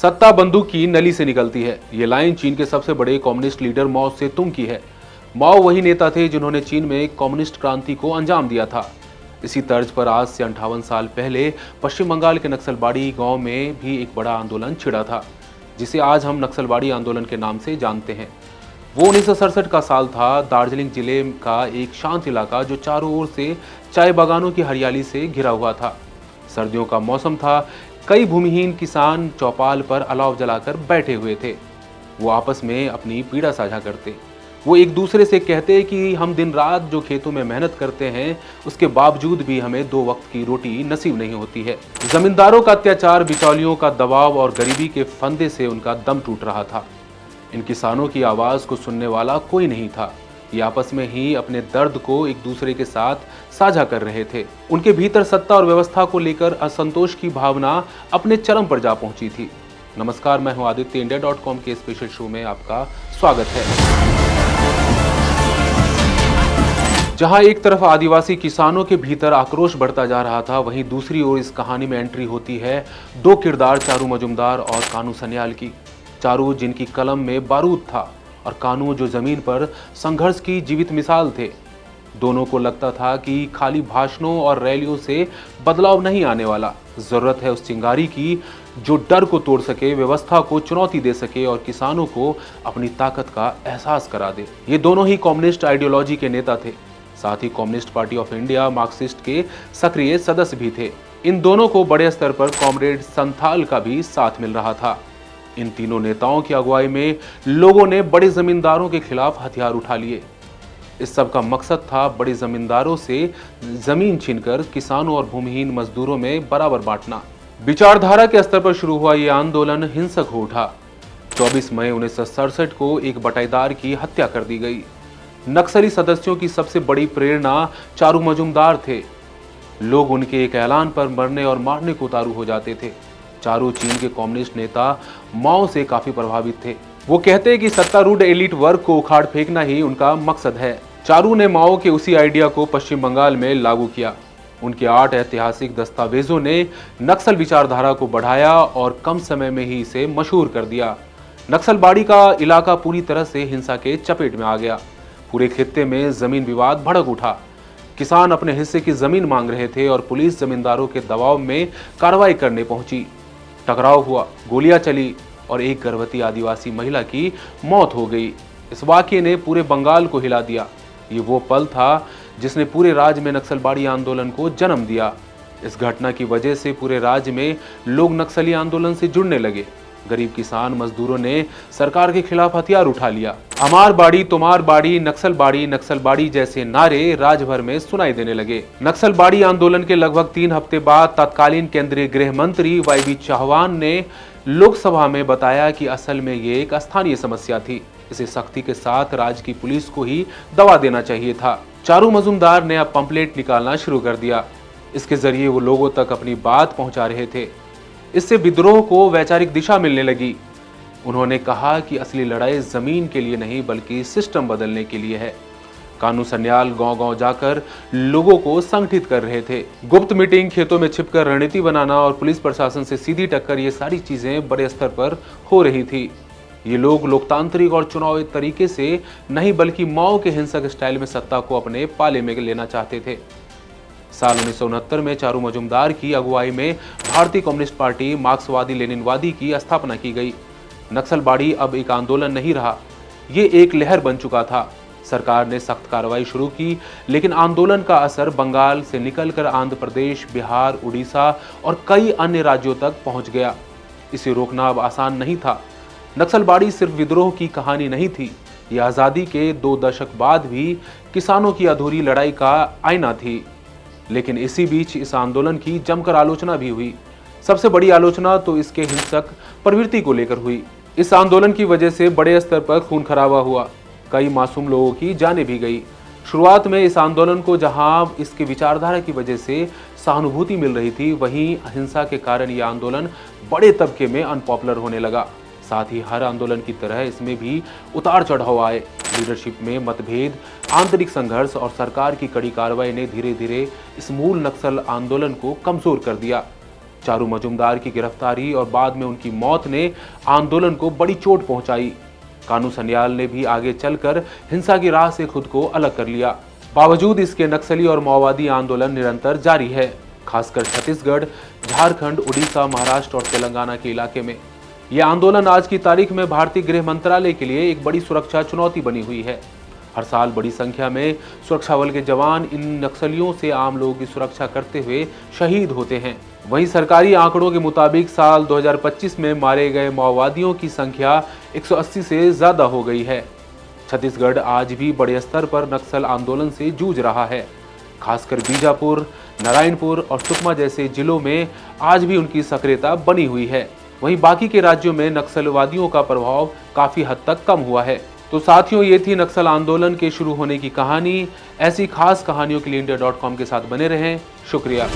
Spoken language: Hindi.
सत्ता बंदूक की नली से निकलती है। ये लाइन चीन के सबसे बड़े कम्युनिस्ट लीडर माओ सेतुंग की है। माओ वही नेता थे जिन्होंने चीन में कम्युनिस्ट क्रांति को अंजाम दिया था। इसी तर्ज पर आज से 58 साल पहले पश्चिम बंगाल के नक्सलबाड़ी गांव में भी एक बड़ा आंदोलन छिड़ा था, जिसे आज हम नक्सलबाड़ी आंदोलन के नाम से जानते हैं। वो 1967 का साल था। दार्जिलिंग जिले का एक शांत इलाका जो चारों ओर से चाय बागानों की हरियाली से घिरा हुआ था। सर्दियों का मौसम था। कई भूमिहीन किसान चौपाल पर अलाव जलाकर बैठे हुए थे। वो आपस में अपनी पीड़ा साझा करते। वो एक दूसरे से कहते कि हम दिन रात जो खेतों में मेहनत करते हैं, उसके बावजूद भी हमें 2 वक्त की रोटी नसीब नहीं होती है। जमींदारों का अत्याचार, बिचौलियों का दबाव और गरीबी के फंदे से उनका दम टूट रहा था। इन किसानों की आवाज को सुनने वाला कोई नहीं था। ये आपस में ही अपने दर्द को एक दूसरे के साथ साझा कर रहे थे। उनके भीतर सत्ता और व्यवस्था को लेकर असंतोष की भावना अपने चरम पर जा पहुंची थी। नमस्कार, मैं हूं आदित्य। इंडिया.com के स्पेशल शो में आपका स्वागत है। जहां एक तरफ आदिवासी किसानों के भीतर आक्रोश बढ़ता जा रहा था, वहीं दूसरी ओर इस कहानी में एंट्री होती है 2 किरदार, चारू मजुमदार और कानू सन्याल की। चारू जिनकी कलम में बारूद था और कानू जो जमीन पर संघर्ष की जीवित मिसाल थे। दोनों को लगता था कि खाली भाषणों और रैलियों से बदलाव नहीं आने वाला। जरूरत है उस चिंगारी की जो डर को तोड़ सके, व्यवस्था को चुनौती दे सके और किसानों को अपनी ताकत का एहसास करा दे। ये दोनों ही कम्युनिस्ट आइडियोलॉजी के नेता थे। साथ ही communist party of India Marxist के सक्रिय सदस्य भी थे। इन दोनों को बड़े स्तर पर कॉमरेड संथाल का भी साथ मिल रहा था। इन तीनों नेताओं की अगुवाई में लोगों ने बड़े जमींदारों के खिलाफ हथियार उठा लिए। इस सब का मकसद था बड़े जमींदारों से जमीन छीनकर किसानों और भूमिहीन मजदूरों में बराबर बांटना। विचारधारा के स्तर पर शुरू हुआ यह आंदोलन हिंसक हो उठा। 24 मई 1967 को एक बटाईदार की हत्या कर दी गई। नक्सली सदस्यों की सबसे बड़ी प्रेरणा चारू मजुमदार थे। लोग उनके एक ऐलान पर मरने और मारने को उतारू हो जाते थे। चारू चीन के कम्युनिस्ट नेता माओ से काफी प्रभावित थे। वो कहते कि सत्तारूढ़ एलिट वर्ग को उखाड़ फेंकना ही उनका मकसद है। चारू ने माओ के उसी आइडिया को पश्चिम बंगाल में लागू किया। उनके 8 ऐतिहासिक दस्तावेजों ने नक्सल विचारधारा को बढ़ाया और कम समय में ही इसे मशहूर कर दिया। नक्सलबाड़ी का इलाका पूरी तरह से हिंसा के चपेट में आ गया। पूरे खित्ते में जमीन विवाद भड़क उठा। किसान अपने हिस्से की जमीन मांग रहे थे और पुलिस जमींदारों के दबाव में कार्रवाई करने पहुंची। टकराव हुआ, गोलियां चली और एक गर्भवती आदिवासी महिला की मौत हो गई। इस वाकये ने पूरे बंगाल को हिला दिया। ये वो पल था जिसने पूरे राज्य में नक्सलबाड़ी आंदोलन को जन्म दिया। इस घटना की वजह से पूरे राज्य में लोग नक्सली आंदोलन से जुड़ने लगे। गरीब किसान मजदूरों ने सरकार के खिलाफ हथियार उठा लिया। हमार बाड़ी, तुम्हार बाड़ी, नक्सलबाड़ी जैसे नारे राज्य भर में सुनाई देने लगे। नक्सलबाड़ी आंदोलन के लगभग 3 हफ्ते बाद तत्कालीन केंद्रीय गृह मंत्री वाईबी चौहान ने लोकसभा में बताया कि असल में ये एक स्थानीय समस्या थी। इसे सख्ती के साथ राज्य की पुलिस को ही दबा देना चाहिए था। चारू मजुमदार ने अब पंपलेट निकालना शुरू कर दिया। इसके जरिए वो लोगों तक अपनी बात पहुंचा रहे थे। इससे विद्रोह को वैचारिक दिशा मिलने लगी। उन्होंने कहा कि असली लड़ाई जमीन के लिए नहीं बल्कि सिस्टम बदलने के लिए है। कानू सन्याल गांव-गांव जाकर लोगों को संगठित कर रहे थे। गुप्त मीटिंग, खेतों में छिपकर रणनीति बनाना और पुलिस प्रशासन से सीधी टक्कर, ये सारी चीजें बड़े स्तर पर हो रही थी। ये लोग लोकतांत्रिक और चुनावी तरीके से नहीं बल्कि माओ के हिंसक स्टाइल में सत्ता को अपने पाले में लेना चाहते थे। साल 1969 में चारू मजुमदार की अगुवाई में भारतीय कम्युनिस्ट पार्टी मार्क्सवादी लेनिनवादी की स्थापना की गई। नक्सलबाड़ी अब एक आंदोलन नहीं रहा, ये एक लहर बन चुका था। सरकार ने सख्त कार्रवाई शुरू की, लेकिन आंदोलन का असर बंगाल से निकलकर आंध्र प्रदेश, बिहार, उड़ीसा और कई अन्य राज्यों तक पहुंच गया। इसे रोकना अब आसान नहीं था। नक्सलबाड़ी सिर्फ विद्रोह की कहानी नहीं थी, ये आजादी के 2 दशक बाद भी किसानों की अधूरी लड़ाई का आईना थी। लेकिन इसी बीच इस आंदोलन की जमकर आलोचना भी हुई। सबसे बड़ी आलोचना तो इसके हिंसक प्रवृत्ति को लेकर हुई। इस आंदोलन की वजह से बड़े स्तर पर खून खराबा हुआ। कई मासूम लोगों की जानें भी गई। शुरुआत में इस आंदोलन को जहां इसके विचारधारा की वजह से सहानुभूति मिल रही थी, वहीं हिंसा के कारण यह आंदोलन बड़े तबके में अनपॉपुलर होने लगा। साथ ही हर आंदोलन की तरह इसमें भी उतार चढ़ाव आए। लीडरशिप में मतभेद, आंतरिक संघर्ष और सरकार की कड़ी कार्रवाई ने धीरे धीरे इस मूल नक्सल आंदोलन को कमजोर कर दिया। चारू मजुमदार की गिरफ्तारी और बाद में उनकी मौत ने आंदोलन को बड़ी चोट पहुंचाई। कानू सन्याल ने भी आगे चलकर हिंसा की राह से खुद को अलग कर लिया। बावजूद इसके नक्सली और माओवादी आंदोलन निरंतर जारी है, खासकर छत्तीसगढ़, झारखंड, उड़ीसा, महाराष्ट्र और तेलंगाना के इलाके में। यह आंदोलन आज की तारीख में भारतीय गृह मंत्रालय के लिए एक बड़ी सुरक्षा चुनौती बनी हुई है। हर साल बड़ी संख्या में सुरक्षा बल के जवान इन नक्सलियों से आम लोगों की सुरक्षा करते हुए शहीद होते हैं। वहीं सरकारी आंकड़ों के मुताबिक साल 2025 में मारे गए माओवादियों की संख्या 180 से ज्यादा हो गई है। छत्तीसगढ़ आज भी बड़े स्तर पर नक्सल आंदोलन से जूझ रहा है। खासकर बीजापुर, नारायणपुर और सुकमा जैसे जिलों में आज भी उनकी सक्रियता बनी हुई है। वहीं बाकी के राज्यों में नक्सलवादियों का प्रभाव काफी हद तक कम हुआ है। तो साथियों, ये थी नक्सल आंदोलन के शुरू होने की कहानी। ऐसी खास कहानियों के लिए India.com के साथ बने रहें। शुक्रिया।